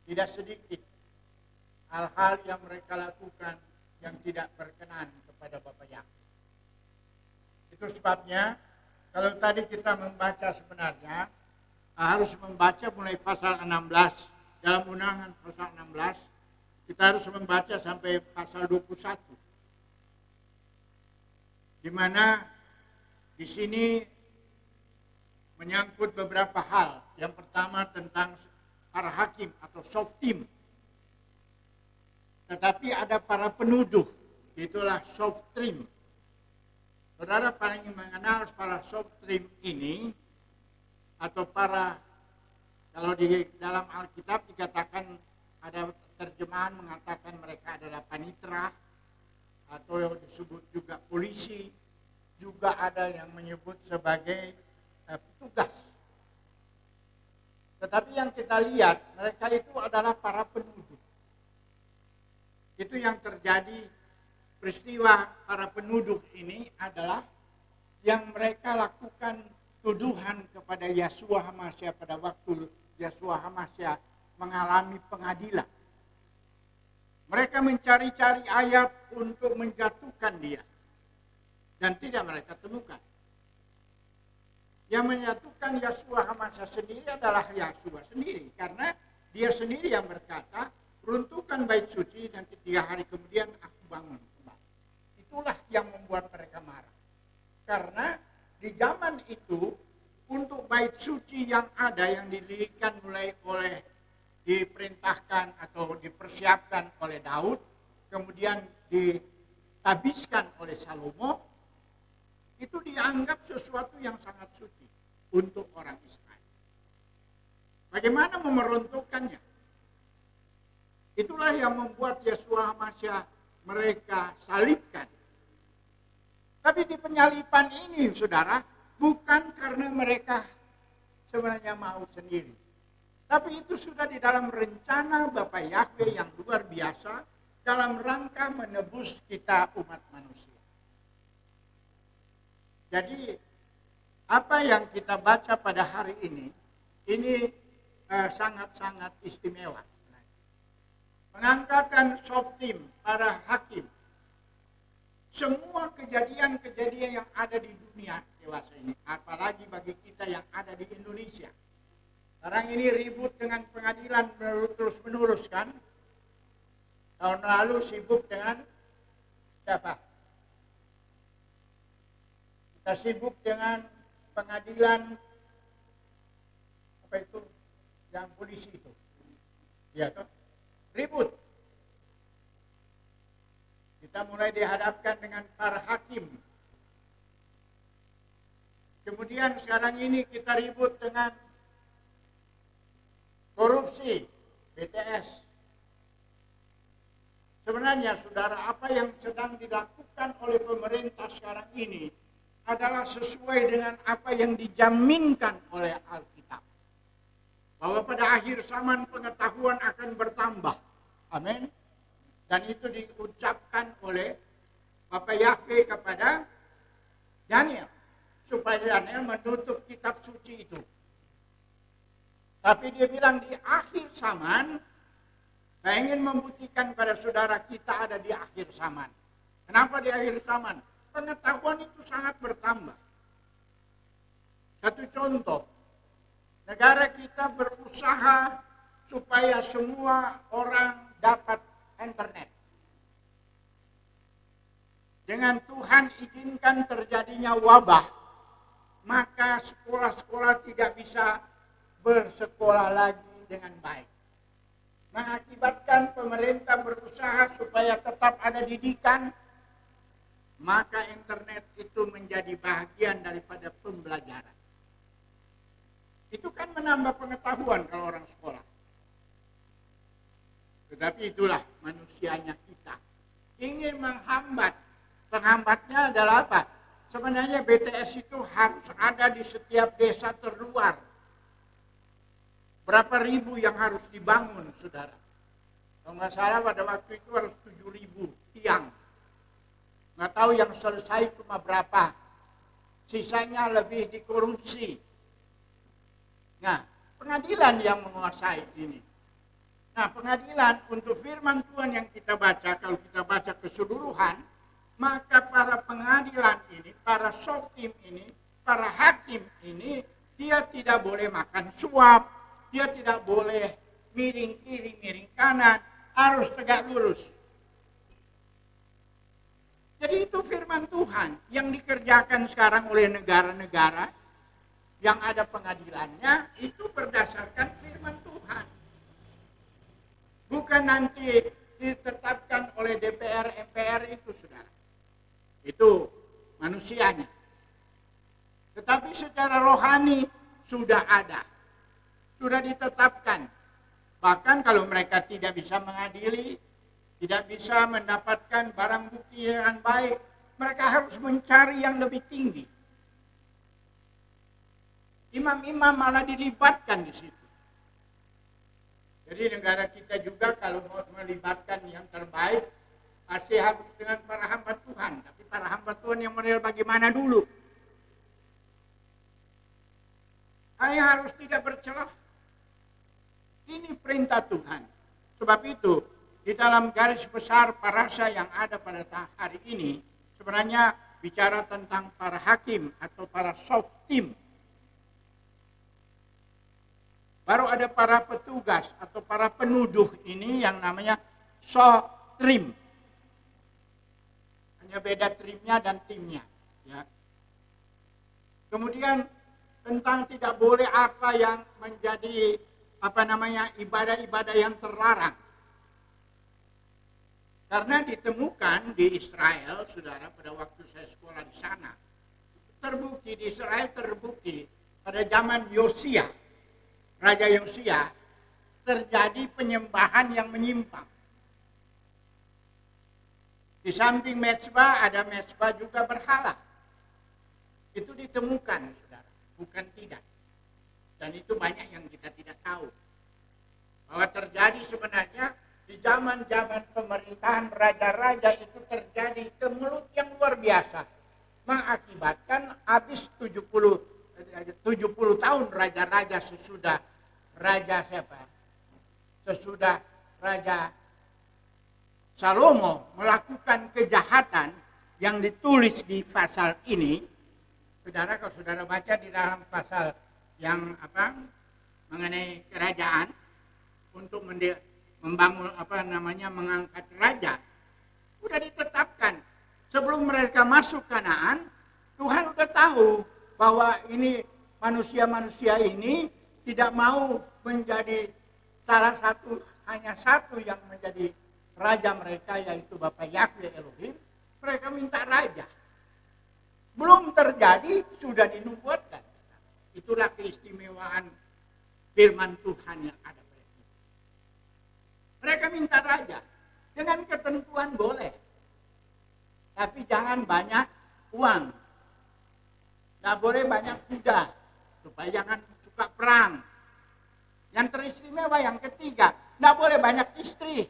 tidak sedikit hal-hal yang mereka lakukan yang tidak berkenan kepada Bapak Yakub. Itu sebabnya kalau tadi kita membaca sebenarnya harus membaca mulai pasal 16, dalam Ulangan pasal 16 kita harus membaca sampai pasal 21. Di mana di sini menyangkut beberapa hal. Yang pertama tentang para hakim atau softim. Tetapi ada para penuduh, itulah softrim. Saudara paling mengenal para softrim ini, atau para, kalau di dalam Alkitab dikatakan ada terjemahan mengatakan mereka adalah panitra, atau disebut juga polisi, juga ada yang menyebut sebagai petugas. Tetapi yang kita lihat, mereka itu adalah para penuduh. Itu yang terjadi, peristiwa para penuduh ini adalah yang mereka lakukan tuduhan kepada Yeshua HaMashiach pada waktu Yeshua HaMashiach mengalami pengadilan. Mereka mencari-cari ayat untuk menjatuhkan dia. Dan tidak mereka temukan. Yang menyatukan Yeshua HaMashiach sendiri adalah Yeshua sendiri. Karena dia sendiri yang berkata, runtuhkan bait suci dan 3 hari kemudian aku bangun kembali. Itulah yang membuat mereka marah. Karena di zaman itu, untuk bait suci yang ada, yang didirikan mulai diperintahkan atau dipersiapkan oleh Daud, kemudian ditabiskan oleh Salomo, itu dianggap sesuatu yang sangat suci untuk orang Israel. Bagaimana memeruntuhkannya? Itulah yang membuat Yeshua HaMashiach mereka salibkan. Tapi di penyalipan ini, saudara, bukan karena mereka sebenarnya mau sendiri. Tapi itu sudah di dalam rencana Bapa Yahweh yang luar biasa dalam rangka menebus kita umat manusia. Jadi apa yang kita baca pada hari ini sangat-sangat istimewa. Pengangkatan softim, para hakim. Semua kejadian-kejadian yang ada di dunia dewasa ini, apalagi bagi kita yang ada di Indonesia. Sekarang ini ribut dengan pengadilan terus-menerus kan. Tahun lalu sibuk dengan siapa? Kita sibuk dengan pengadilan apa itu? Yang polisi itu. Ya toh? Ribut. Kita mulai dihadapkan dengan para hakim. Kemudian sekarang ini kita ribut dengan korupsi, BTS. Sebenarnya saudara, apa yang sedang dilakukan oleh pemerintah sekarang ini adalah sesuai dengan apa yang dijaminkan oleh Alkitab. Bahwa pada akhir zaman pengetahuan akan bertambah. Amin. Dan itu diucapkan oleh Bapa Yahweh kepada Daniel. Supaya Daniel menutup kitab suci itu. Tapi dia bilang di akhir zaman, saya ingin membuktikan pada saudara kita ada di akhir zaman. Kenapa di akhir zaman? Pengetahuan itu sangat bertambah. Satu contoh, negara kita berusaha supaya semua orang dapat internet. Dengan Tuhan izinkan terjadinya wabah, maka sekolah-sekolah tidak bisa bersekolah lagi dengan baik. Mengakibatkan pemerintah berusaha supaya tetap ada didikan, maka internet itu menjadi bagian daripada pembelajaran. Itu kan menambah pengetahuan kalau orang sekolah. Tetapi itulah manusianya kita. Ingin menghambat. Penghambatnya adalah apa? Sebenarnya BTS itu harus ada di setiap desa terluar. Berapa ribu yang harus dibangun, saudara? Kalau nggak salah pada waktu itu harus 7.000 tiang. Nggak tahu yang selesai cuma berapa. Sisanya lebih dikorupsi. Nah, pengadilan yang menguasai ini. Nah, pengadilan untuk firman Tuhan yang kita baca, kalau kita baca keseluruhan, maka para pengadilan ini, para softim ini, para hakim ini, dia tidak boleh makan suap, dia tidak boleh miring kiri, miring kanan, harus tegak lurus. Jadi itu firman Tuhan yang dikerjakan sekarang oleh negara-negara yang ada pengadilannya, itu berdasarkan firman Tuhan. Bukan nanti ditetapkan oleh DPR, MPR itu, saudara. Itu manusianya. Tetapi secara rohani sudah ada. Sudah ditetapkan. Bahkan kalau mereka tidak bisa mengadili, tidak bisa mendapatkan barang bukti dengan baik, mereka harus mencari yang lebih tinggi. Imam-imam malah dilibatkan di situ. Jadi negara kita juga kalau mau melibatkan yang terbaik, pasti harus dengan para hamba Tuhan. Tapi para hamba Tuhan yang model bagaimana dulu? Hanya harus tidak bercelah. Ini perintah Tuhan. Sebab itu, di dalam garis besar parasha yang ada pada hari ini, sebenarnya bicara tentang para hakim atau para softim. Baru ada para petugas atau para penuduh ini yang namanya sotrim. Hanya beda trimnya dan timnya. Ya. Kemudian tentang tidak boleh apa yang menjadi ibadah-ibadah yang terlarang. Karena ditemukan di Israel, saudara, pada waktu saya sekolah di sana, terbukti di Israel pada zaman Yosia, Raja Yosia, terjadi penyembahan yang menyimpang. Di samping mezbah ada mezbah juga berhala. Itu ditemukan, saudara, bukan tidak. Dan itu banyak yang kita tidak tahu. Bahwa terjadi sebenarnya di zaman-zaman pemerintahan raja-raja itu terjadi kemelut yang luar biasa. Mengakibatkan habis 70 tahun raja-raja sesudah Raja Salomo melakukan kejahatan yang ditulis di pasal ini. Saudara, kalau saudara baca di dalam pasal yang mengenai kerajaan untuk membangun mengangkat raja, sudah ditetapkan sebelum mereka masuk Kanaan. Tuhan sudah tahu bahwa ini manusia-manusia ini tidak mau menjadi hanya satu yang menjadi raja mereka, yaitu Bapa Yahweh Elohim. Mereka minta raja. Belum terjadi, sudah dinubuatkan. Itulah keistimewaan firman Tuhan yang ada pada kita. Mereka minta raja. Dengan ketentuan boleh. Tapi jangan banyak uang. Tidak boleh banyak kuda. Supaya jangan suka perang. Yang teristimewa yang ketiga, tidak boleh banyak istri.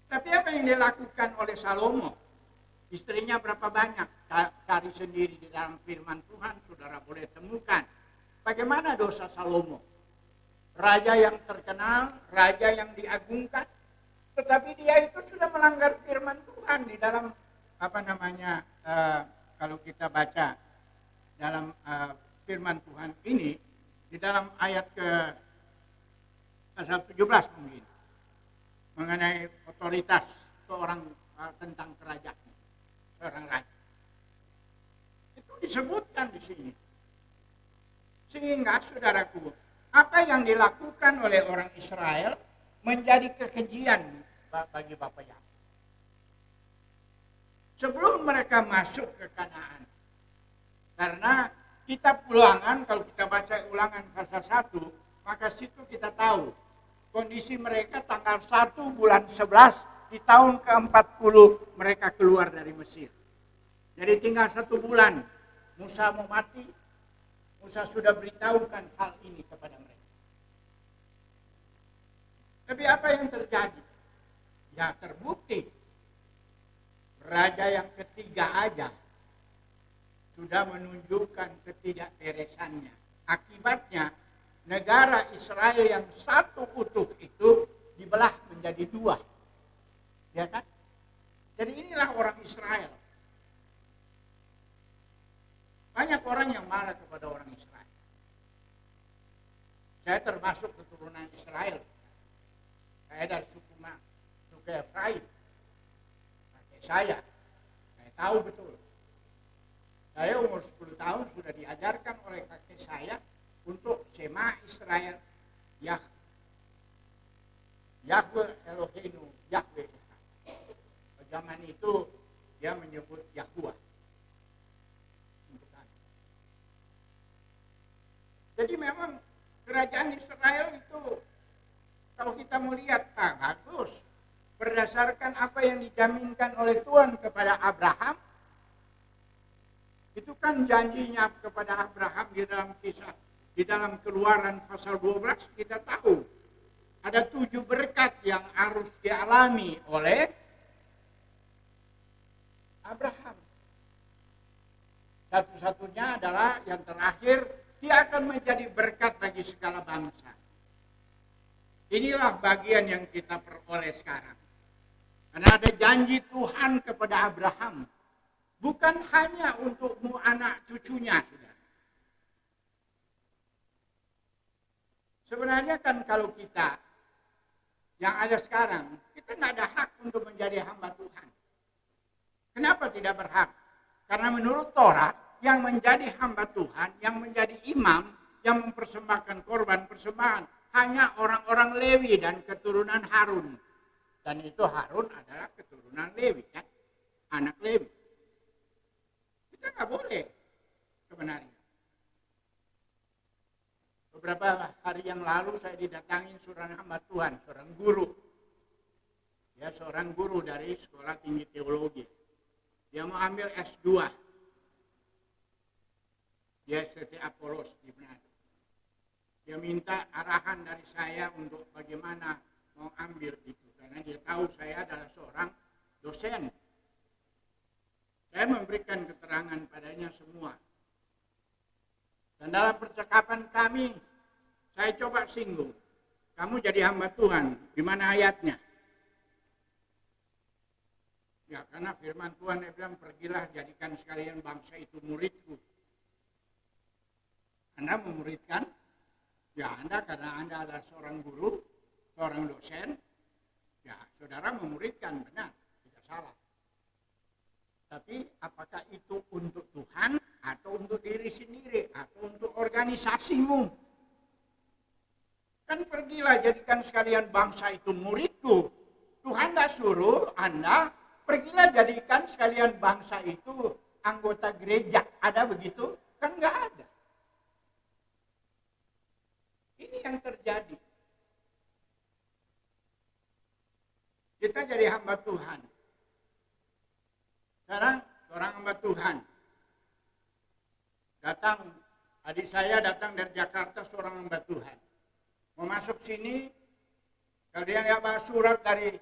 Tapi apa yang dilakukan oleh Salomo? Istrinya berapa banyak? Cari sendiri di dalam firman Tuhan, saudara boleh temukan. Bagaimana dosa Salomo? Raja yang terkenal, raja yang diagungkan, tetapi dia itu sudah melanggar firman Tuhan di dalam kalau kita baca dalam firman Tuhan ini, di dalam ayat ke pasal 17 mungkin, mengenai otoritas seorang tentang kerajaan, seorang raja. Itu disebutkan di sini. Sehingga saudaraku, apa yang dilakukan oleh orang Israel menjadi kekejian bagi Bapa Yahweh. Sebelum mereka masuk ke Kanaan. Karena kitab Ulangan, kalau kita baca Ulangan pasal 1, maka situ kita tahu kondisi mereka tanggal 1 bulan 11 di tahun ke-40 mereka keluar dari Mesir. Jadi tinggal 1 bulan Musa mau mati, Musa sudah beritahukan hal ini kepada mereka. Tapi apa yang terjadi? Ya terbukti raja yang ketiga aja sudah menunjukkan ketidakberesannya. Akibatnya negara Israel yang satu utuh itu dibelah menjadi dua. Ya kan? Jadi inilah orang Israel. Banyak orang yang marah kepada orang Israel. Saya termasuk keturunan Israel. Saya dari suku Efraim. Kakek saya tahu betul. Saya umur 10 tahun sudah diajarkan oleh kakek saya untuk Shema Israel, Yahweh Eloheinu, Yahweh. Zaman itu dia menyebut Yahuwah. Jadi memang kerajaan Israel itu kalau kita melihat bagus berdasarkan apa yang dijaminkan oleh Tuhan kepada Abraham. Itu kan janjinya kepada Abraham di dalam Keluaran pasal 12 kita tahu ada 7 berkat yang harus dialami oleh Abraham. Satu-satunya adalah yang terakhir, dia akan menjadi berkat bagi segala bangsa. Inilah bagian yang kita peroleh sekarang. Karena ada janji Tuhan kepada Abraham. Bukan hanya untukmu anak cucunya, saudara. Sebenarnya kan kalau kita yang ada sekarang, kita nggak ada hak untuk menjadi hamba Tuhan. Kenapa tidak berhak? Karena menurut Torah, yang menjadi hamba Tuhan, yang menjadi imam, yang mempersembahkan korban persembahan, hanya orang-orang Lewi dan keturunan Harun. Dan itu Harun adalah keturunan Lewi, kan? Anak Lewi. Kita nggak boleh sebenarnya. Beberapa hari yang lalu saya didatangi seorang hamba Tuhan, seorang guru. Ya, seorang guru dari Sekolah Tinggi Teologi. Dia mau ambil S2. Dia ST Apolos di Manado. Dia minta arahan dari saya untuk bagaimana mau ambil itu. Karena dia tahu saya adalah seorang dosen. Saya memberikan keterangan padanya semua. Dan dalam percakapan kami, saya coba singgung. Kamu jadi hamba Tuhan, di mana ayatnya? Ya, karena firman Tuhan dia bilang, pergilah jadikan sekalian bangsa itu muridku. Anda memuridkan? Ya, Anda karena Anda adalah seorang guru, seorang dosen, ya saudara memuridkan, benar, tidak salah. Tapi apakah itu untuk Tuhan atau untuk diri sendiri atau untuk organisasimu? Kan pergilah jadikan sekalian bangsa itu muridku. Tuhan tidak suruh Anda, pergilah jadikan sekalian bangsa itu anggota gereja. Ada begitu? Kan nggak ada. Ini yang terjadi. Kita jadi hamba Tuhan. Sekarang seorang hamba Tuhan datang, adik saya datang dari Jakarta, seorang hamba Tuhan. Mau masuk sini, kalau dia nggak bawa surat dari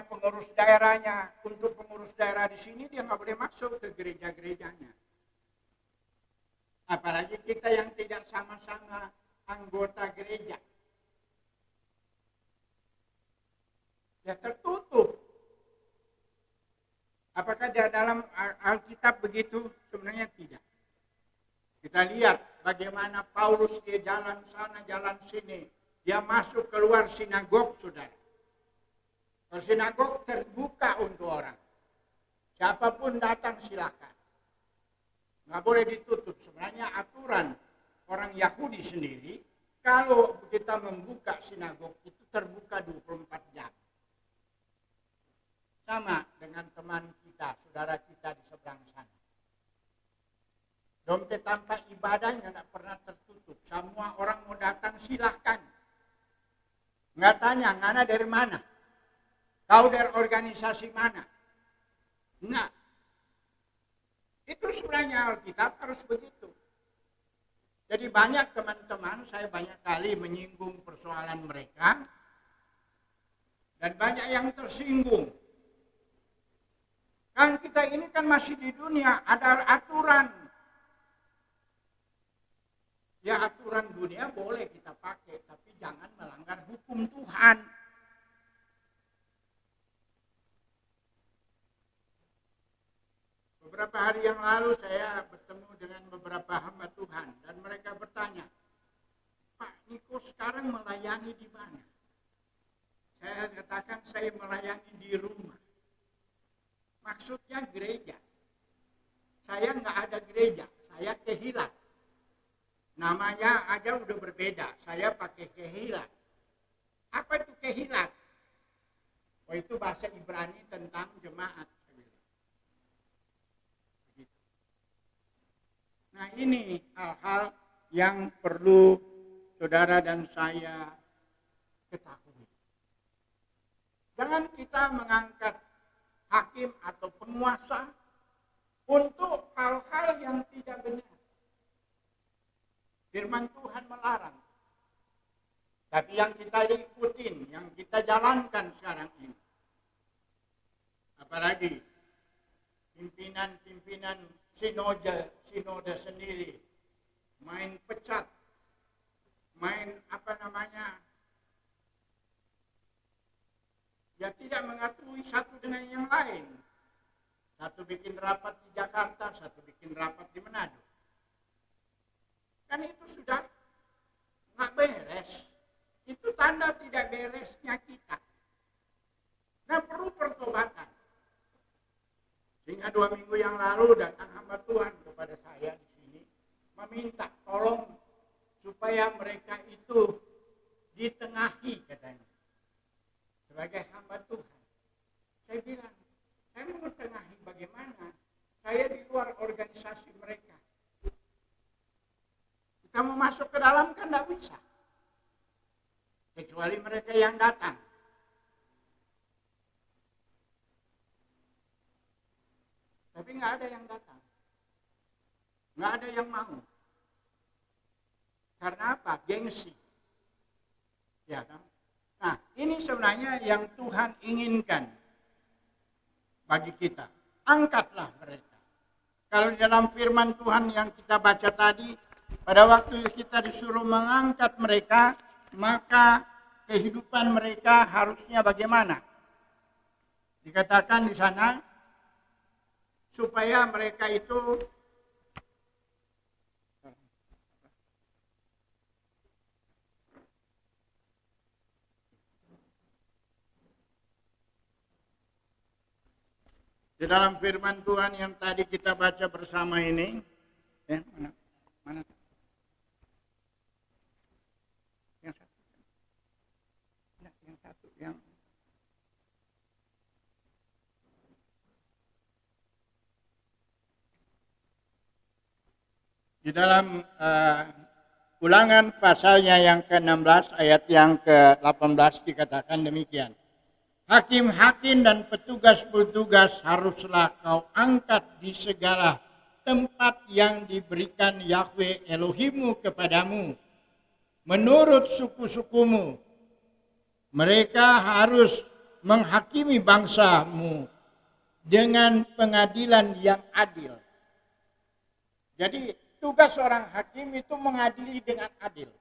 pengurus daerahnya, untuk pengurus daerah di sini dia nggak boleh masuk ke gereja-gerejanya. Apalagi kita yang tidak sama-sama anggota gereja. Ya tertutup. Apakah di dalam Alkitab begitu? Sebenarnya tidak. Kita lihat bagaimana Paulus dia jalan sana, jalan sini. Dia masuk keluar sinagog, saudara. Kalau sinagog terbuka untuk orang. Siapapun datang silakan. Nggak boleh ditutup. Sebenarnya aturan orang Yahudi sendiri, kalau kita membuka sinagog itu terbuka 24 jam. Sama dengan teman kita, saudara kita di seberang sana. Dompet tanpa ibadahnya tidak pernah tertutup. Semua orang mau datang silahkan. Nggak tanya, Ngana dari mana? Kau dari organisasi mana? Enggak. Itu sebenarnya Alkitab harus begitu. Jadi banyak teman-teman, saya banyak kali menyinggung persoalan mereka. Dan banyak yang tersinggung. Kan kita ini kan masih di dunia, ada aturan. Ya aturan dunia boleh kita pakai, tapi jangan melanggar hukum Tuhan. Beberapa hari yang lalu saya bertemu dengan beberapa hamba Tuhan dan mereka bertanya, Pak Niko sekarang melayani di mana? Saya katakan saya melayani di rumah. Maksudnya gereja. Saya nggak ada gereja, saya kehilat. Namanya aja udah berbeda, saya pakai kehilat. Apa itu kehilat? Oh itu bahasa Ibrani tentang jemaat. Nah ini hal-hal yang perlu saudara dan saya ketahui. Jangan kita mengangkat hakim atau penguasa untuk hal-hal yang tidak benar. Firman Tuhan melarang. Tapi yang kita ikutin, yang kita jalankan sekarang ini. Apalagi pimpinan-pimpinan sinode sendiri main pecat, main ya tidak mengakui satu dengan yang lain. Satu bikin rapat di Jakarta, satu bikin rapat di Manado. Kan itu sudah nggak beres. Itu tanda tidak beresnya kita. Nah perlu pertobatan. Sehingga 2 minggu yang lalu datang hamba Tuhan kepada saya di sini meminta tolong supaya mereka itu ditengahi katanya. Sebagai hamba Tuhan. Saya bilang, saya mau mentengahi bagaimana? Saya di luar organisasi mereka. Kita mau masuk ke dalam kan tidak bisa. Kecuali mereka yang datang. Tapi nggak ada yang datang. Nggak ada yang mau. Karena apa? Gengsi. Ya kan? Nah, ini sebenarnya yang Tuhan inginkan bagi kita. Angkatlah mereka. Kalau di dalam firman Tuhan yang kita baca tadi, pada waktu kita disuruh mengangkat mereka, maka kehidupan mereka harusnya bagaimana? Dikatakan di sana, supaya mereka itu di dalam firman Tuhan yang tadi kita baca bersama ini, ya, mana? Yang satu. Yang satu yang di dalam Ulangan pasalnya yang ke-16 ayat yang ke-18 dikatakan demikian. Hakim-hakim dan petugas-petugas haruslah kau angkat di segala tempat yang diberikan Yahweh Elohimmu kepadamu. Menurut suku-sukumu, mereka harus menghakimi bangsamu dengan pengadilan yang adil. Jadi tugas seorang hakim itu mengadili dengan adil.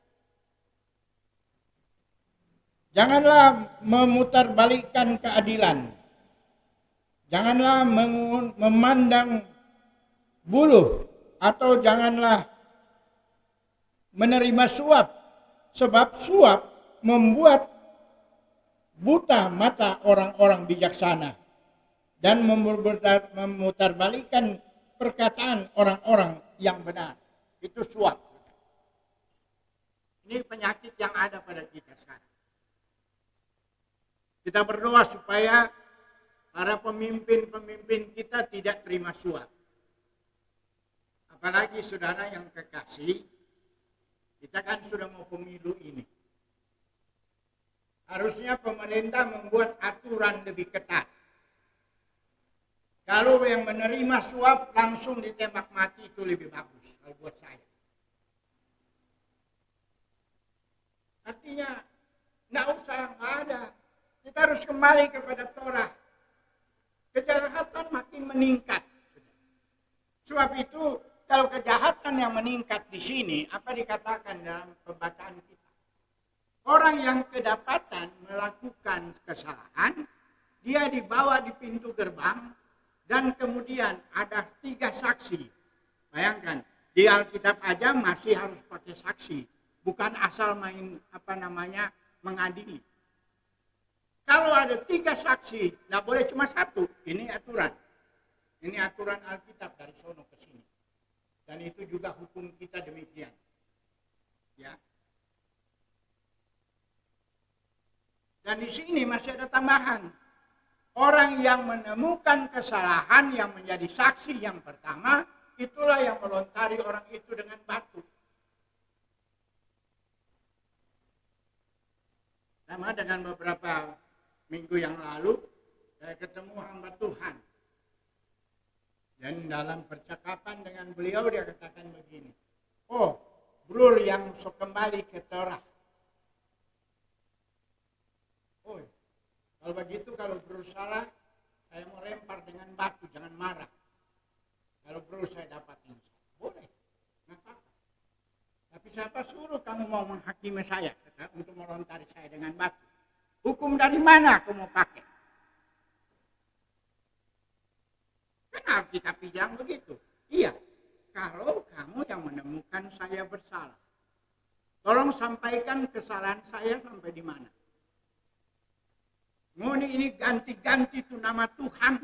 Janganlah memutarbalikkan keadilan. Janganlah memandang buluh atau janganlah menerima suap. Sebab suap membuat buta mata orang-orang bijaksana dan memutarbalikkan perkataan orang-orang yang benar. Itu suap. Ini penyakit yang ada pada kita sekarang. Kita berdoa supaya para pemimpin-pemimpin kita tidak terima suap. Apalagi saudara yang kekasih, kita kan sudah mau pemilu ini. Harusnya pemerintah membuat aturan lebih ketat. Kalau yang menerima suap langsung ditembak mati itu lebih bagus kalau buat saya. Artinya nggak ada. Kita harus kembali kepada Torah. Kejahatan makin meningkat. Sebab itu Kalau kejahatan yang meningkat di sini, apa dikatakan dalam pembacaan kita? Orang yang kedapatan melakukan kesalahan, dia dibawa di pintu gerbang, dan kemudian ada 3 saksi. Bayangkan, di Alkitab aja masih harus pakai saksi, bukan asal main mengadili. Kalau ada 3 saksi, nggak boleh cuma 1. Ini aturan. Ini aturan Alkitab dari sono ke sini. Dan itu juga hukum kita demikian. Ya. Dan di sini masih ada tambahan. Orang yang menemukan kesalahan yang menjadi saksi yang pertama, itulah yang melontari orang itu dengan batu. Sama dengan beberapa minggu yang lalu, saya ketemu hamba Tuhan. Dan dalam percakapan dengan beliau dia katakan begini, oh, brur yang sok kembali ke Torah. Oh, kalau begitu, kalau bro salah, saya mau lempar dengan batu, jangan marah. Kalau bro saya dapat yang salah, boleh, nggak apa-apa. Tapi siapa suruh kamu mau menghakimi saya untuk melontari saya dengan batu? Hukum dari mana aku mau pakai? Kan Alkitab bilang begitu. Iya, kalau kamu yang menemukan saya bersalah, tolong sampaikan kesalahan saya sampai di mana. Ini ganti-ganti itu nama Tuhan.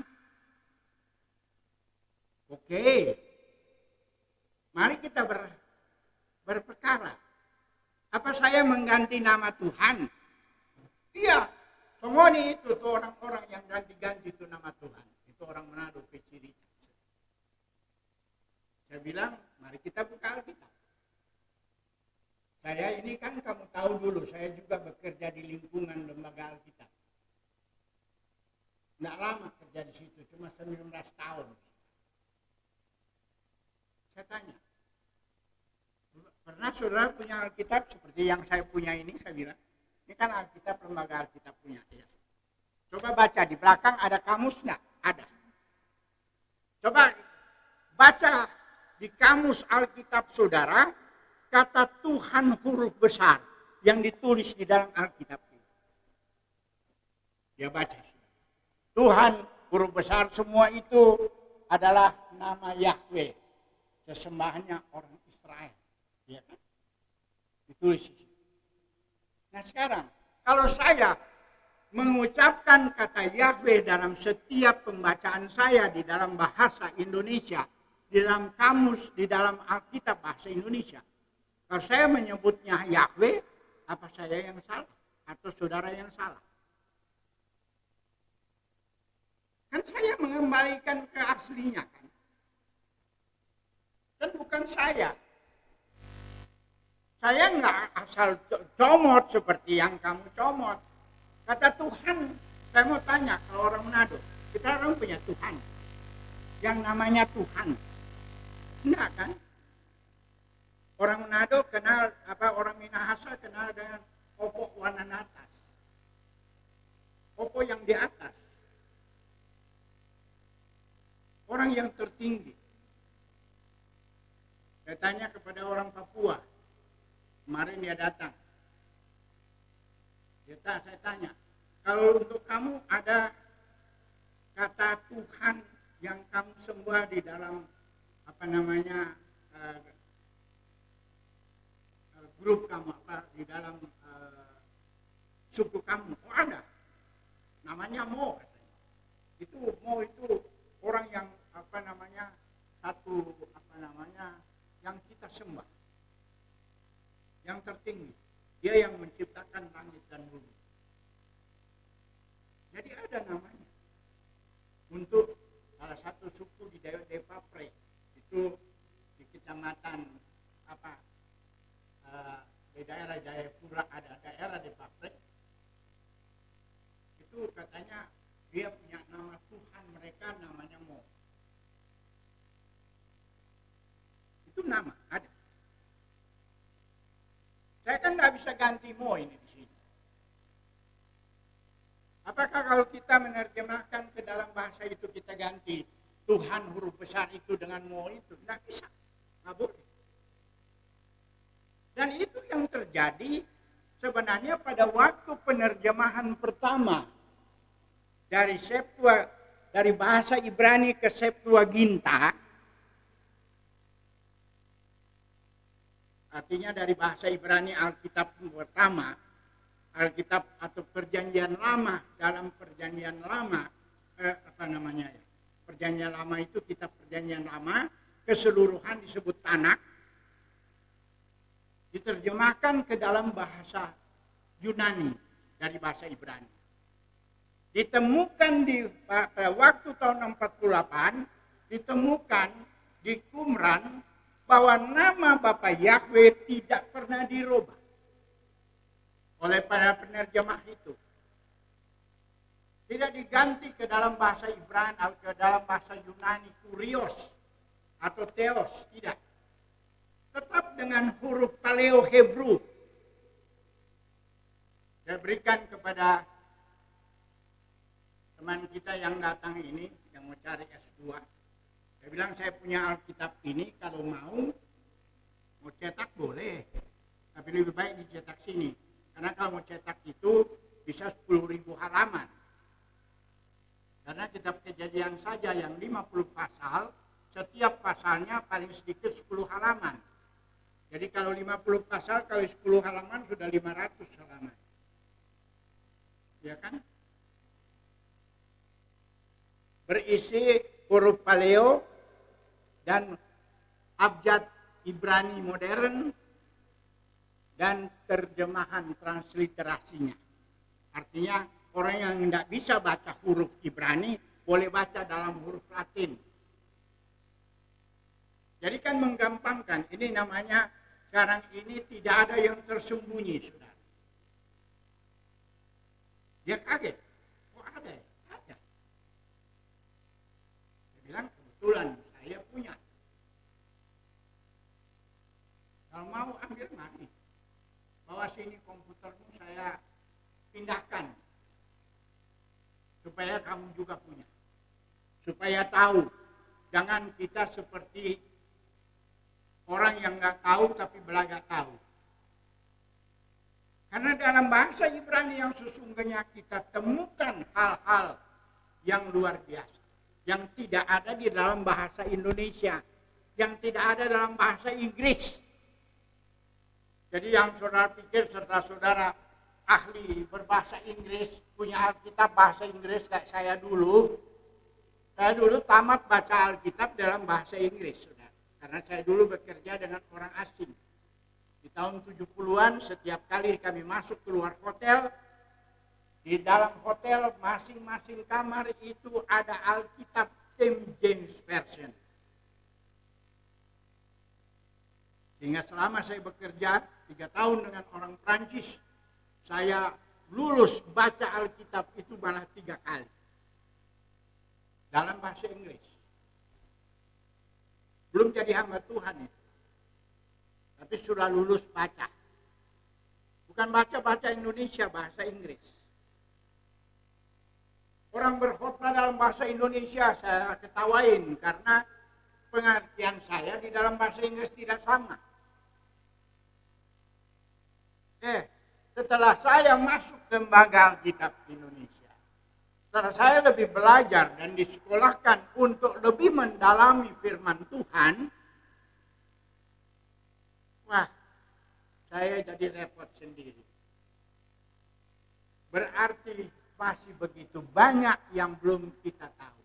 Oke. Mari kita berperkara. Apa saya mengganti nama Tuhan? Iya. Semua itu tuh orang-orang yang ganti-ganti itu nama Tuhan. Itu orang Manado Peciri. Saya bilang, mari kita buka Alkitab. Saya ini kan kamu tahu dulu, saya juga bekerja di lingkungan lembaga Alkitab. Nggak lama kerja di situ, cuma 19 tahun. Saya tanya, pernah saudara punya Alkitab seperti yang saya punya ini? Saya bilang, ini kan Alkitab, lembaga Alkitab punya. Ya. Coba baca, di belakang ada kamus nggak? Ada. Coba baca di kamus Alkitab saudara, kata Tuhan huruf besar yang ditulis di dalam Alkitab. Dia baca. Tuhan huruf besar semua itu adalah nama Yahweh, sesembahannya orang Israel, ya kan? Ditulis. Nah sekarang, kalau saya mengucapkan kata Yahweh dalam setiap pembacaan saya di dalam bahasa Indonesia, di dalam kamus, di dalam Alkitab bahasa Indonesia, kalau saya menyebutnya Yahweh, apa saya yang salah atau saudara yang salah? Kan saya mengembalikan ke aslinya kan. Dan bukan saya. Saya nggak asal comot seperti yang kamu comot. Kata Tuhan, saya mau tanya kalau orang Manado, kita orang punya Tuhan. Yang namanya Tuhan. Enggak kan? Orang Manado kenal, orang Minahasa kenal dengan Opo Wananatas. Opo yang di atas. Orang yang tertinggi. Saya tanya kepada orang Papua. Kemarin dia datang. Saya tanya, kalau untuk kamu ada kata Tuhan yang kamu sembah di dalam grup kamu, di dalam suku kamu, ada. Namanya Mo. Itu Mo itu orang yang yang kita sembah, yang tertinggi, dia yang menciptakan langit dan bumi. Jadi ada namanya untuk salah satu suku di daerah Depapre, itu di kecamatan di daerah Jayapura ada daerah Depapre, itu katanya dia punya nama Tuhan mereka namanya Mo. Itu nama ada. Saya kan nggak bisa ganti Mo ini di sini. Apakah kalau kita menerjemahkan ke dalam bahasa itu kita ganti Tuhan huruf besar itu dengan Mo itu? Nggak bisa. Nggak boleh. Dan itu yang terjadi sebenarnya pada waktu penerjemahan pertama dari bahasa Ibrani ke Septuaginta, artinya dari bahasa Ibrani Alkitab pertama, Alkitab atau Perjanjian Lama, dalam Perjanjian Lama, Perjanjian Lama itu kitab Perjanjian Lama, keseluruhan disebut Tanakh, diterjemahkan ke dalam bahasa Yunani dari bahasa Ibrani. Ditemukan pada waktu tahun 48, ditemukan di Qumran bahwa nama Bapa Yahweh tidak pernah dirubah oleh para penerjemah itu. Tidak diganti ke dalam bahasa Ibrani atau ke dalam bahasa Yunani kurios atau theos, tidak. Tetap dengan huruf Paleo Hebrew. Saya berikan kepada teman kita yang datang ini, yang mau cari S2. Saya bilang saya punya Alkitab ini, kalau mau cetak boleh. Tapi lebih baik dicetak sini. Karena kalau mau cetak itu bisa 10.000 halaman. Karena kitab Kejadian saja yang 50 pasal, setiap pasalnya paling sedikit 10 halaman. Jadi kalau 50 pasal kali 10 halaman sudah 500 halaman. Ya kan? Berisi huruf Paleo dan abjad Ibrani modern dan terjemahan transliterasinya. Artinya orang yang tidak bisa baca huruf Ibrani boleh baca dalam huruf Latin. Jadi kan menggampangkan, ini namanya sekarang ini tidak ada yang tersembunyi, saudara. Dia kaget, kok ada? Ada. Dia bilang kebetulan saya punya. Kalau mau ambil mari, bawa sini komputermu saya pindahkan supaya kamu juga punya, supaya tahu. Jangan kita seperti orang yang nggak tahu tapi belaga tahu. Karena dalam bahasa Ibrani yang sesungguhnya kita temukan hal-hal yang luar biasa, yang tidak ada di dalam bahasa Indonesia, yang tidak ada dalam bahasa Inggris. Jadi yang saudara pikir serta saudara ahli berbahasa Inggris, punya Alkitab bahasa Inggris kayak saya dulu tamat baca Alkitab dalam bahasa Inggris, saudara. Karena saya dulu bekerja dengan orang asing. Di tahun 70-an setiap kali kami masuk keluar hotel, di dalam hotel masing-masing kamar itu ada Alkitab King James Version. Sehingga selama saya bekerja 3 tahun dengan orang Prancis, saya lulus baca Alkitab itu malah 3 kali. Dalam bahasa Inggris. Belum jadi hamba Tuhan itu. Tapi sudah lulus baca. Bukan baca Indonesia, bahasa Inggris. Orang berkhotbah dalam bahasa Indonesia saya ketawain karena pengertian saya di dalam bahasa Inggris tidak sama. Setelah saya masuk lembaga Alkitab Indonesia, setelah saya lebih belajar dan disekolahkan untuk lebih mendalami firman Tuhan, wah, saya jadi repot sendiri. Berarti masih begitu banyak yang belum kita tahu.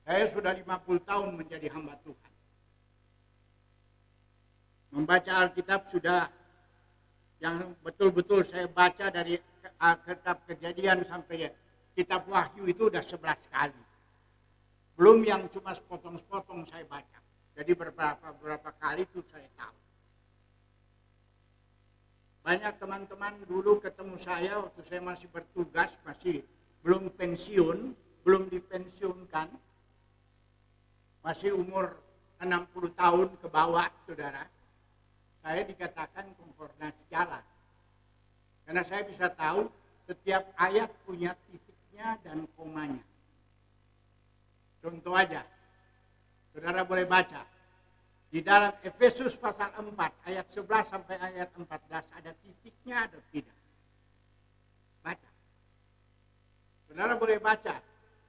Saya sudah 50 tahun menjadi hamba Tuhan. Membaca Alkitab sudah yang betul-betul saya baca dari kitab Kejadian sampai kitab Wahyu itu udah 11 kali. Belum yang cuma sepotong-sepotong saya baca. Jadi beberapa kali itu saya tahu. Banyak teman-teman dulu ketemu saya waktu saya masih bertugas, masih belum pensiun, belum dipensiunkan. Masih umur 60 tahun ke bawah, saudara. Saya dikatakan konkordan jalan. Karena saya bisa tahu setiap ayat punya titiknya dan komanya. Contoh aja, saudara boleh baca. Di dalam Efesus pasal 4 ayat 11 sampai ayat 14 ada titiknya atau tidak? Baca. Saudara boleh baca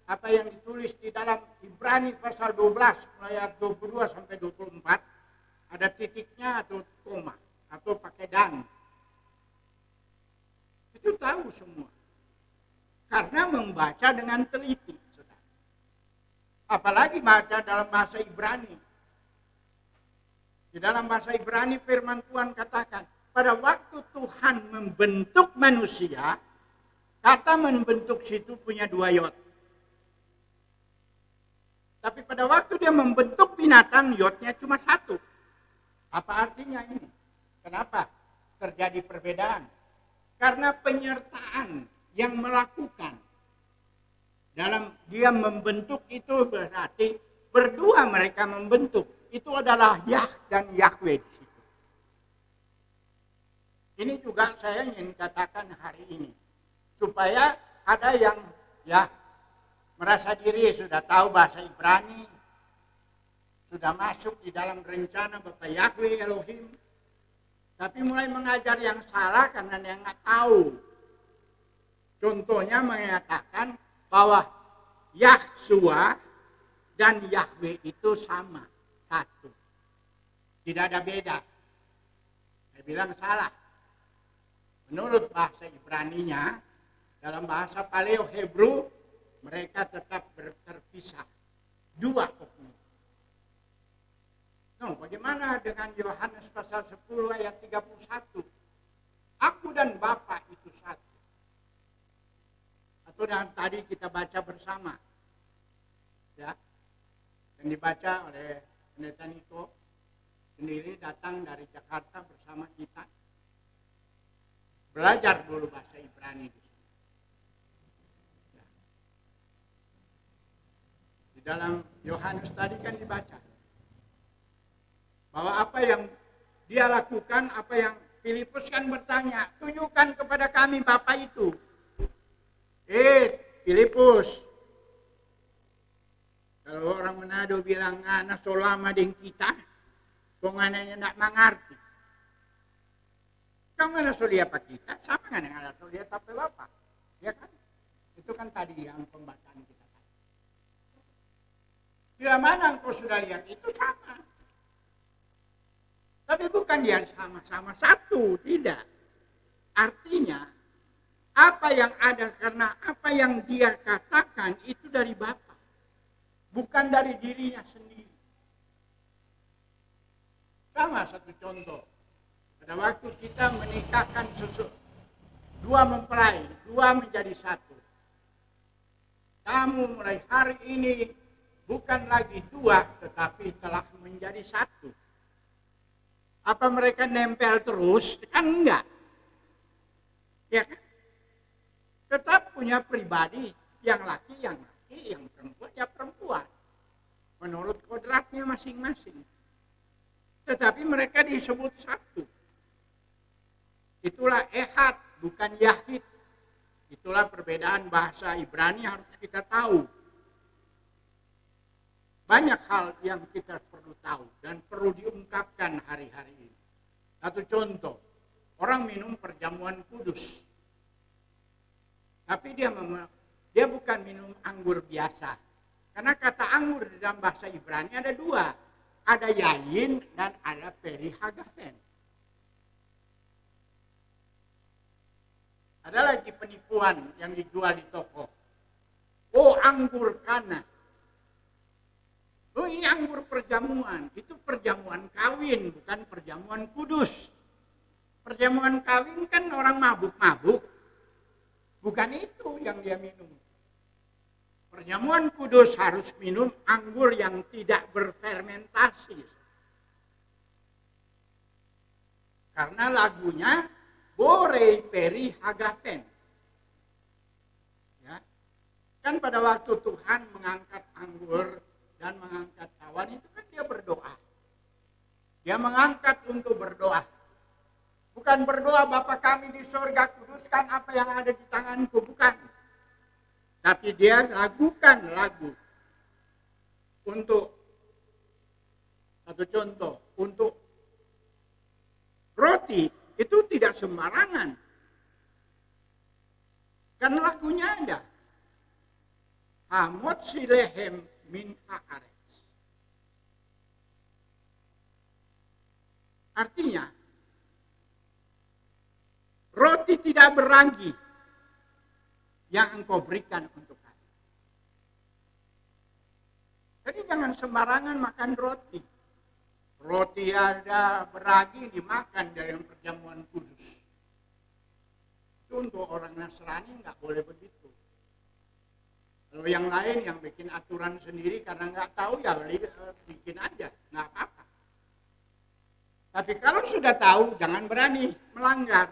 apa yang ditulis di dalam Ibrani pasal 12 ayat 22 sampai 24, ada titiknya atau koma atau pakai dan. Itu tahu semua. Karena membaca dengan teliti, saudara. Apalagi baca dalam bahasa Ibrani. Di dalam bahasa Ibrani firman Tuhan katakan, pada waktu Tuhan membentuk manusia, kata membentuk situ punya 2 yod. Tapi pada waktu dia membentuk binatang, yodnya cuma 1. Apa artinya ini? Kenapa terjadi perbedaan? Karena penyertaan yang melakukan. Dalam dia membentuk itu berarti berdua mereka membentuk. Itu adalah Yah dan Yahweh di situ. Ini juga saya ingin katakan hari ini. Supaya ada yang merasa diri sudah tahu bahasa Ibrani, sudah masuk di dalam rencana Bapa Yahweh Elohim, tapi mulai mengajar yang salah karena dia nggak tahu. Contohnya mengatakan bahwa Yahshua dan Yahweh itu sama. 1. Tidak ada beda. Saya bilang salah. Menurut bahasa Ibraninya, dalam bahasa Paleo Hebrew, mereka tetap terpisah. 2 oknum. Nah, bagaimana dengan Yohanes pasal 10 ayat 31? Aku dan Bapa itu 1. Atau yang tadi kita baca bersama. Ya. Yang dibaca oleh Pendeta Niko sendiri datang dari Jakarta bersama kita. Belajar dulu bahasa Ibrani di sini. Ya. Di dalam Yohanes tadi kan dibaca bahwa apa yang dia lakukan, apa yang Filipus kan bertanya, tunjukkan kepada kami Bapa itu. Filipus, kalau orang Manado bilang anak solama dengan kita, kung anaknya tidak mengerti. Kamu anak solia apa kita, sama dengan anak solia tapi Bapak. Ya kan? Itu kan tadi yang pembacaan kita tadi. Bila mana engkau sudah lihat itu sama. Tapi bukan dia sama-sama 1, tidak. Artinya, apa yang ada karena apa yang dia katakan itu dari Bapa. Bukan dari dirinya sendiri. Sama satu contoh. Pada waktu kita menikahkan 2 mempelai, 2 menjadi 1. Kamu mulai hari ini bukan lagi 2, tetapi telah menjadi 1. Apa mereka nempel terus? Kan enggak. Ya kan? Tetap punya pribadi, yang laki, yang perempuan, ya perempuan. Menurut kodratnya masing-masing. Tetapi mereka disebut 1. Itulah ehad, bukan yahid. Itulah perbedaan bahasa Ibrani harus kita tahu. Banyak hal yang kita perlu tahu dan perlu diungkapkan hari-hari ini. Satu contoh, orang minum perjamuan kudus. Tapi dia bukan minum anggur biasa. Karena kata anggur di dalam bahasa Ibrani ada 2. Ada yayin dan ada perihagafen. Ada lagi penipuan yang dijual di toko. Oh, anggur kana. Oh, ini anggur perjamuan. Itu perjamuan kawin, bukan perjamuan kudus. Perjamuan kawin kan orang mabuk-mabuk. Bukan itu yang dia minum. Perjamuan kudus harus minum anggur yang tidak berfermentasi. Karena lagunya Borei Peri Hagafen. Ya. Kan pada waktu Tuhan mengangkat anggur dan mengangkat cawan itu kan dia berdoa. Dia mengangkat untuk berdoa. Bukan berdoa Bapa kami di sorga, kuduskan apa yang ada di tanganku, bukan. Tapi dia lagukan lagu untuk Satu contoh, untuk roti itu tidak sembarangan. Kan lagunya ada. Hamot silehem min haaretz. Artinya, roti tidak beragi yang engkau berikan untuk kami. Jadi jangan sembarangan makan roti. Roti ada beragi dimakan dari perjamuan kudus. Itu untuk orang Nasrani nggak boleh begitu. Kalau yang lain yang bikin aturan sendiri karena nggak tahu ya bikin aja, nggak apa-apa. Tapi kalau sudah tahu jangan berani melanggar.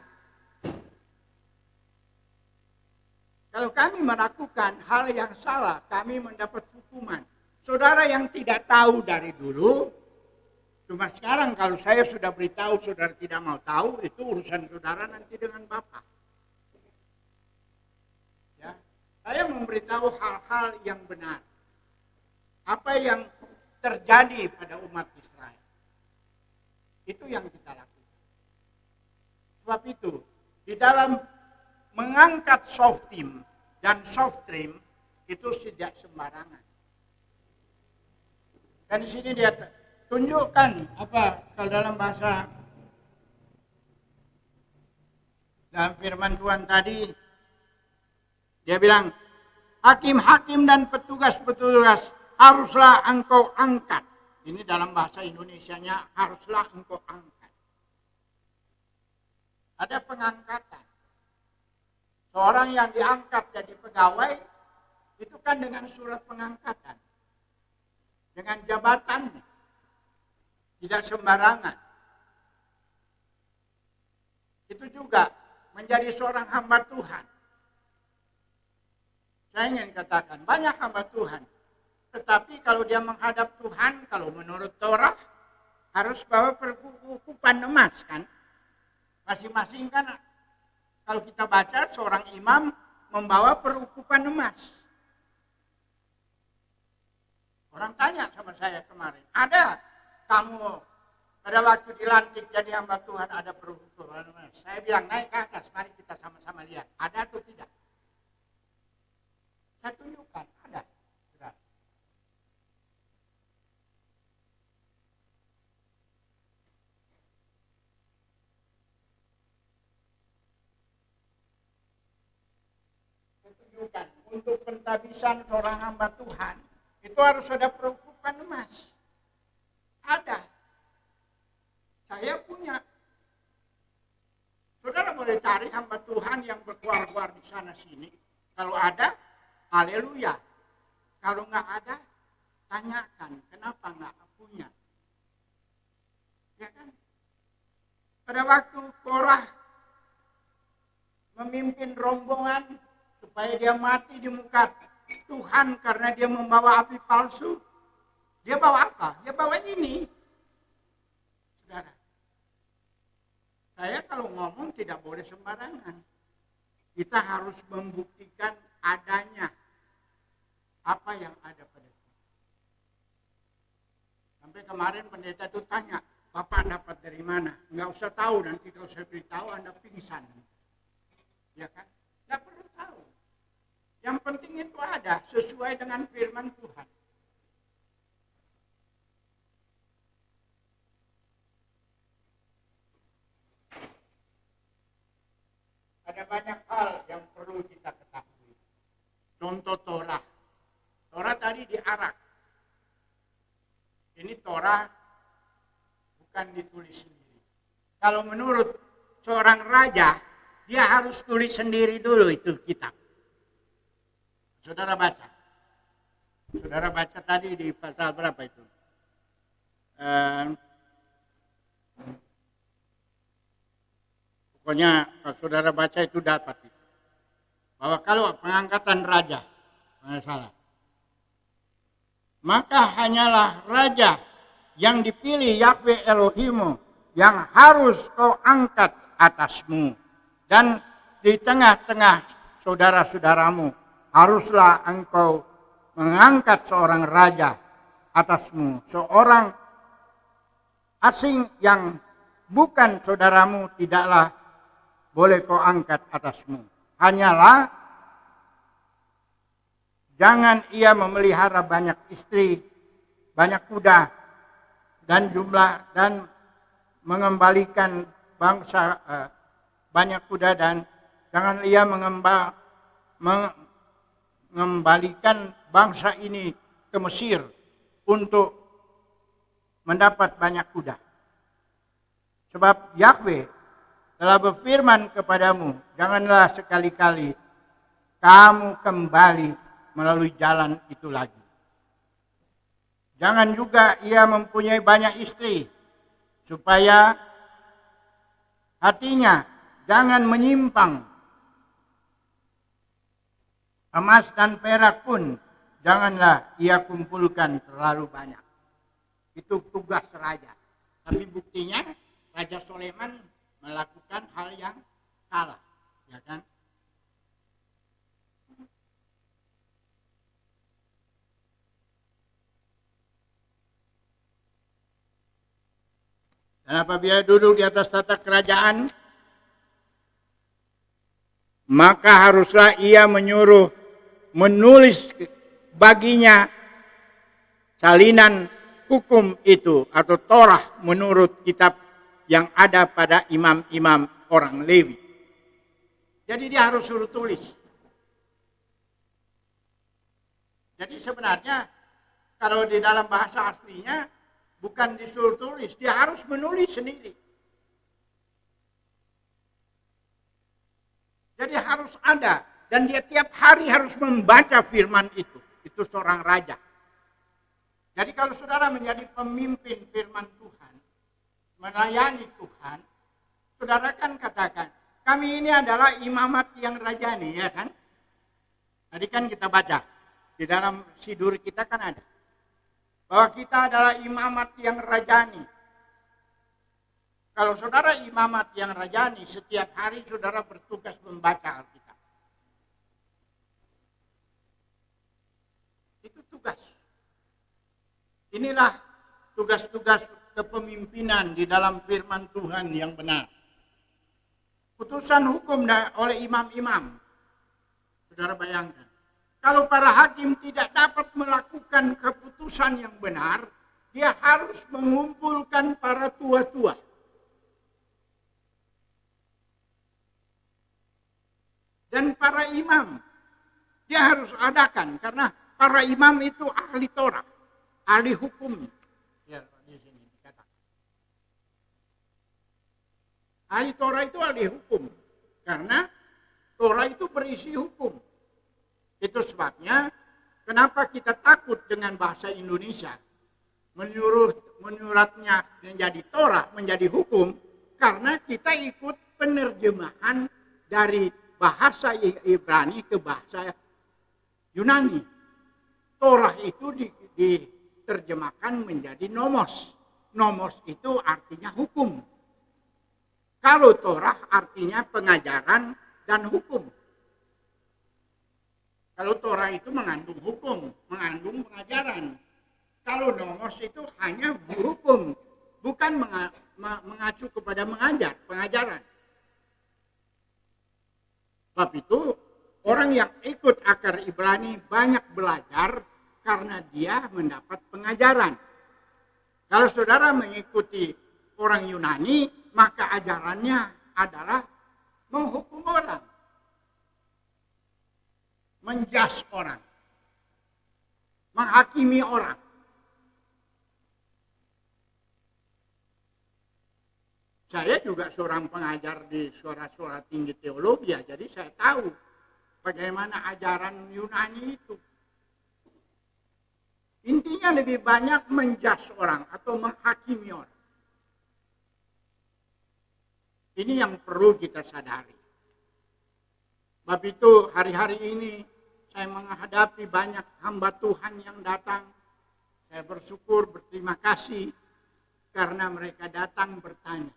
Kalau kami melakukan hal yang salah, kami mendapat hukuman. Saudara yang tidak tahu dari dulu, cuma sekarang kalau saya sudah beritahu, saudara tidak mau tahu, itu urusan saudara nanti dengan Bapak. Ya, saya memberitahu hal-hal yang benar. Apa yang terjadi pada umat Israel. Itu yang kita lakukan. Sebab itu, di dalam mengangkat soft team dan soft trim itu tidak sembarangan. Dan di sini dia tunjukkan apa kalau dalam bahasa dalam firman Tuhan tadi dia bilang hakim-hakim dan petugas-petugas haruslah engkau angkat. Ini dalam bahasa Indonesianya haruslah engkau angkat. Ada pengangkatan. Seorang yang diangkat jadi pegawai, itu kan dengan surat pengangkatan. Dengan jabatannya. Tidak sembarangan. Itu juga menjadi seorang hamba Tuhan. Saya ingin katakan, banyak hamba Tuhan. Tetapi kalau dia menghadap Tuhan, kalau menurut Torah, harus bawa perkukupan emas kan. Masing-masing kan. Kalau kita baca seorang imam membawa perukupan emas. Orang tanya sama saya kemarin, ada kamu pada waktu dilantik jadi hamba Tuhan ada perukupan emas? Saya bilang naik ke atas, mari kita sama-sama lihat. Ada atau tidak? Saya tunjukkan, ada. Untuk pentabisan seorang hamba Tuhan itu harus ada perukupan emas. Ada. Saya punya. Saudara boleh cari hamba Tuhan yang berkuar-kuar di sana sini. Kalau ada, haleluya. Kalau nggak ada, tanyakan kenapa nggak punya. Ya kan? Pada waktu Korah memimpin rombongan supaya dia mati di muka Tuhan karena dia membawa api palsu. Dia bawa apa? Dia bawa ini. Saudara, saya kalau ngomong tidak boleh sembarangan. Kita harus membuktikan adanya apa yang ada pada kita. Sampai kemarin pendeta itu tanya, Bapak dapat dari mana? Enggak usah tahu, nanti kalau saya beritahu Anda pingsan. Ya kan? Enggak perlu tahu. Yang penting itu ada sesuai dengan firman Tuhan. Ada banyak hal yang perlu kita ketahui. Contoh Torah. Torah tadi diarak. Ini Torah bukan ditulis sendiri. Kalau menurut seorang raja, dia harus tulis sendiri dulu itu kitab. Saudara baca. Saudara baca tadi di pasal berapa itu? Pokoknya kalau saudara baca itu dapat. Bahwa kalau pengangkatan raja, nggak salah. Maka hanyalah raja yang dipilih Yahweh Elohimu yang harus kau angkat atasmu. Dan di tengah-tengah saudara-saudaramu haruslah engkau mengangkat seorang raja atasmu, seorang asing yang bukan saudaramu tidaklah boleh kau angkat atasmu. Hanyalah jangan ia memelihara banyak istri, banyak kuda, dan mengembalikan bangsa banyak kuda, dan jangan ia mengembalikan bangsa ini ke Mesir untuk mendapat banyak kuda. Sebab Yahweh telah berfirman kepadamu, janganlah sekali-kali kamu kembali melalui jalan itu lagi. Jangan juga ia mempunyai banyak istri, supaya hatinya jangan menyimpang. Emas dan perak pun janganlah ia kumpulkan terlalu banyak. Itu tugas raja. Tapi buktinya Raja Soleman melakukan hal yang salah, ya kan? Dan apabila duduk di atas tata kerajaan, maka haruslah ia menulis baginya salinan hukum itu atau Torah menurut kitab yang ada pada imam-imam orang Lewi. Jadi dia harus suruh tulis. Jadi sebenarnya kalau di dalam bahasa aslinya bukan disuruh tulis, dia harus menulis sendiri. Jadi harus ada, dan dia tiap hari harus membaca firman itu. Itu seorang raja. Jadi kalau saudara menjadi pemimpin firman Tuhan, melayani Tuhan, saudara kan katakan, kami ini adalah imamat yang rajani, ya kan? Tadi kan kita baca, di dalam sidur kita kan ada. Bahwa kita adalah imamat yang rajani. Kalau saudara imamat yang rajani, setiap hari saudara bertugas membaca Alkitab. Itu tugas. Inilah tugas-tugas kepemimpinan di dalam firman Tuhan yang benar. Putusan hukum oleh imam-imam. Saudara bayangkan. Kalau para hakim tidak dapat melakukan keputusan yang benar, dia harus mengumpulkan para tua-tua. Dan para imam, dia harus adakan, karena para imam itu ahli Torah, ahli hukum. Ya, di sini dikatakan. Ahli Torah itu ahli hukum, karena Torah itu berisi hukum. Itu sebabnya kenapa kita takut dengan bahasa Indonesia. Menyuratnya menjadi Torah, menjadi hukum, karena kita ikut penerjemahan dari bahasa Ibrani ke bahasa Yunani. Torah itu diterjemahkan menjadi nomos. Nomos itu artinya hukum. Kalau Torah artinya pengajaran dan hukum. Kalau Torah itu mengandung hukum, mengandung pengajaran. Kalau nomos itu hanya hukum, bukan mengacu kepada pengajaran. Sebab itu, orang yang ikut akar Ibrani banyak belajar karena dia mendapat pengajaran. Kalau saudara mengikuti orang Yunani, maka ajarannya adalah menghukum orang. Menjas orang, menghakimi orang. Saya juga seorang pengajar di suara-suara tinggi teologi, jadi saya tahu bagaimana ajaran Yunani itu. Intinya lebih banyak menjas orang atau menghakimi orang. Ini yang perlu kita sadari. Sebab itu hari-hari ini saya menghadapi banyak hamba Tuhan yang datang. Saya bersyukur, berterima kasih karena mereka datang bertanya.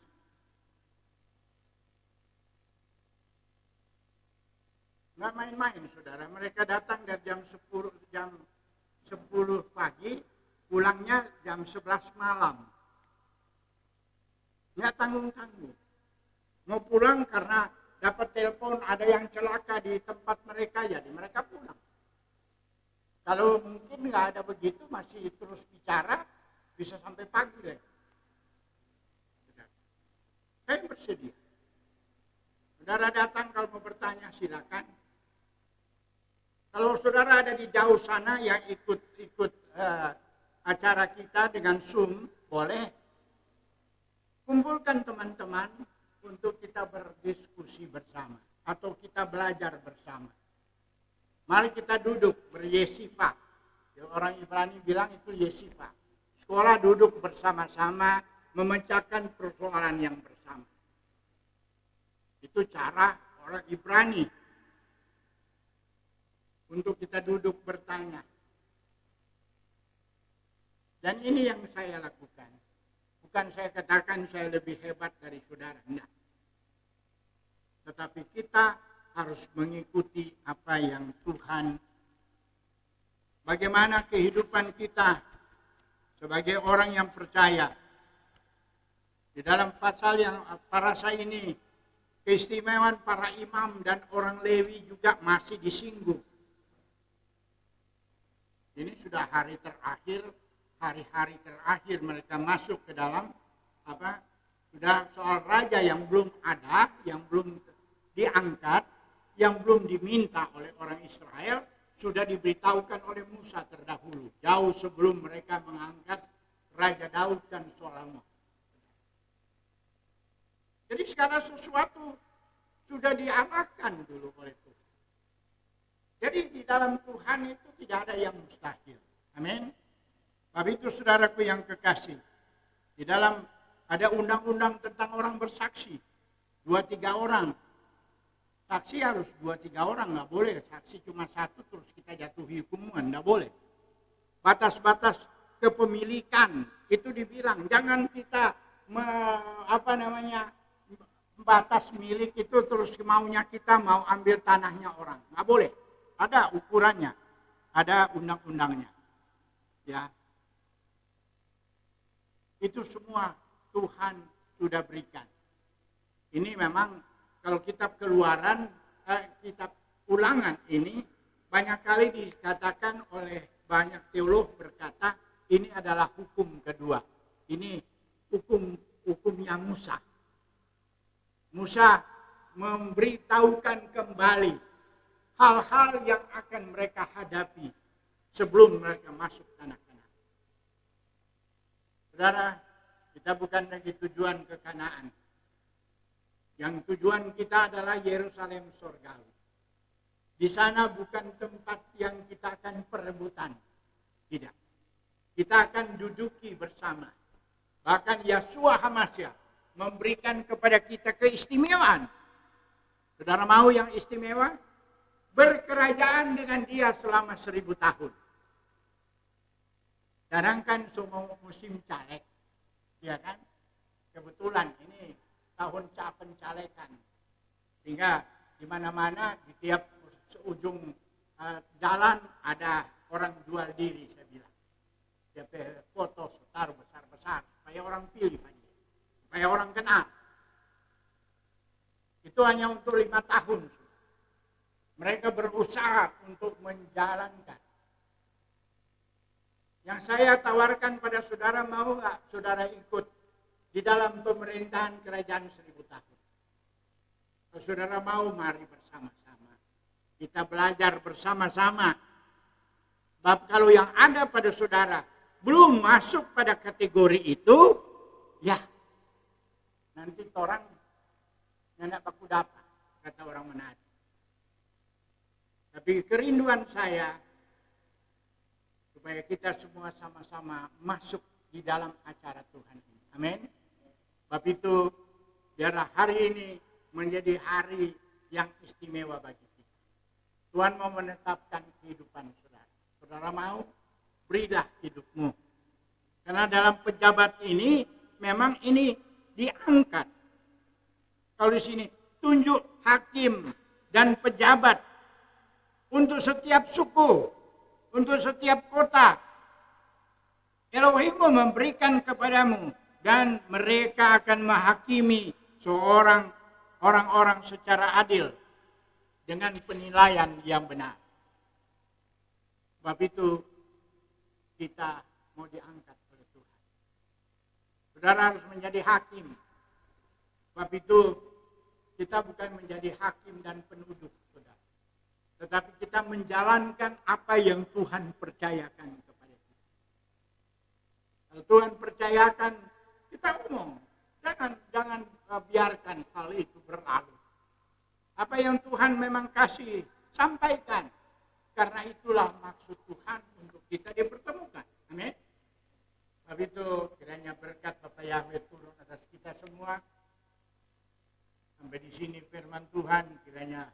Nggak main-main saudara, mereka datang dari jam 10 pagi, pulangnya jam 11 malam. nggak tanggung-tanggung. Mau pulang karena dapat telepon ada yang celaka di tempat mereka, jadi mereka pulang. Kalau mungkin nggak ada begitu, masih terus bicara, bisa sampai pagi deh. Saya bersedia. Saudara datang kalau mau bertanya silakan. Kalau saudara ada di jauh sana yang ikut acara kita dengan Zoom, boleh kumpulkan teman-teman untuk kita berdiskusi bersama atau kita belajar bersama. Mari kita duduk beryesifa. Orang Ibrani bilang itu yesifa. Sekolah duduk bersama-sama memecahkan persoalan yang bersama. Itu cara orang Ibrani untuk kita duduk bertanya. Dan ini yang saya lakukan. Bukan saya katakan saya lebih hebat dari saudara, enggak. Tetapi kita harus mengikuti apa yang Tuhan, bagaimana kehidupan kita sebagai orang yang percaya. Di dalam pasal yang parasa ini, keistimewaan para imam dan orang Lewi juga masih disinggung. Ini sudah hari terakhir, hari-hari terakhir mereka masuk ke dalam sudah soal raja yang belum ada, yang belum diangkat, yang belum diminta oleh orang Israel, sudah diberitahukan oleh Musa terdahulu, jauh sebelum mereka mengangkat Raja Daud dan Salomo. Jadi segala sesuatu sudah diarahkan dulu oleh Tuhan. Jadi di dalam Tuhan itu tidak ada yang mustahil. Amin. Sebab itu saudaraku yang kekasih, di dalam ada undang-undang tentang orang bersaksi. 2-3 orang. Saksi harus 2-3 orang, nggak boleh. Saksi cuma 1 terus kita jatuhi hukuman, nggak boleh. Batas-batas kepemilikan itu dibilang, jangan kita batas milik itu terus maunya kita mau ambil tanahnya orang, nggak boleh. Ada ukurannya, ada undang-undangnya. Ya, itu semua Tuhan sudah berikan. Ini memang kalau kitab Keluaran, kitab Ulangan ini banyak kali dikatakan oleh banyak teolog berkata ini adalah hukum kedua. Ini hukumnya Musa. Musa memberitahukan kembali hal-hal yang akan mereka hadapi sebelum mereka masuk tanah Kanaan. Saudara, kita bukan lagi tujuan ke Kanaan. Yang tujuan kita adalah Yerusalem surgawi. Di sana bukan tempat yang kita akan perebutan. Tidak. Kita akan duduki bersama. Bahkan Yeshua HaMashiach memberikan kepada kita keistimewaan. Saudara mau yang istimewa? Berkerajaan dengan dia selama 1000 tahun. Sekarang kan semua musim caleg. Ya kan? Kebetulan ini tahun pencalekan. Sehingga di mana-mana di tiap ujung jalan ada orang jual diri, saya bilang. Dia foto taruh besar-besar supaya orang pilih Pak. Supaya orang kenal. Itu hanya untuk 5 tahun. Mereka berusaha untuk menjalankan. Yang saya tawarkan pada saudara, mau nggak saudara ikut di dalam pemerintahan kerajaan 1000 tahun? Kalau saudara mau, mari bersama-sama. Kita belajar bersama-sama. Sebab kalau yang ada pada saudara belum masuk pada kategori itu, ya nanti orang nyandak baku dapat, kata orang Manado. Tapi kerinduan saya supaya kita semua sama-sama masuk di dalam acara Tuhan ini. Amin. Sebab itu biarlah hari ini menjadi hari yang istimewa bagi kita. Tuhan mau menetapkan kehidupan saudara. Saudara mau, berilah hidupmu. Karena dalam pejabat ini memang ini diangkat. Kalau di sini tunjuk hakim dan pejabat untuk setiap suku, untuk setiap kota. Elohim memberikan kepadamu dan mereka akan menghakimi orang-orang secara adil dengan penilaian yang benar. Sebab itu kita mau diangkat oleh Tuhan. Saudara harus menjadi hakim. Sebab itu kita bukan menjadi hakim dan penuduh, saudara. Tetapi kita menjalankan apa yang Tuhan percayakan kepada kita. Kalau Tuhan percayakan, kita umum. Jangan biarkan hal itu berlalu. Apa yang Tuhan memang kasih, sampaikan. Karena itulah maksud Tuhan untuk kita dipertemukan. Amin. Sebab itu kiranya berkat Bapak Yahweh turun atas kita semua. Sampai di sini firman Tuhan, kiranya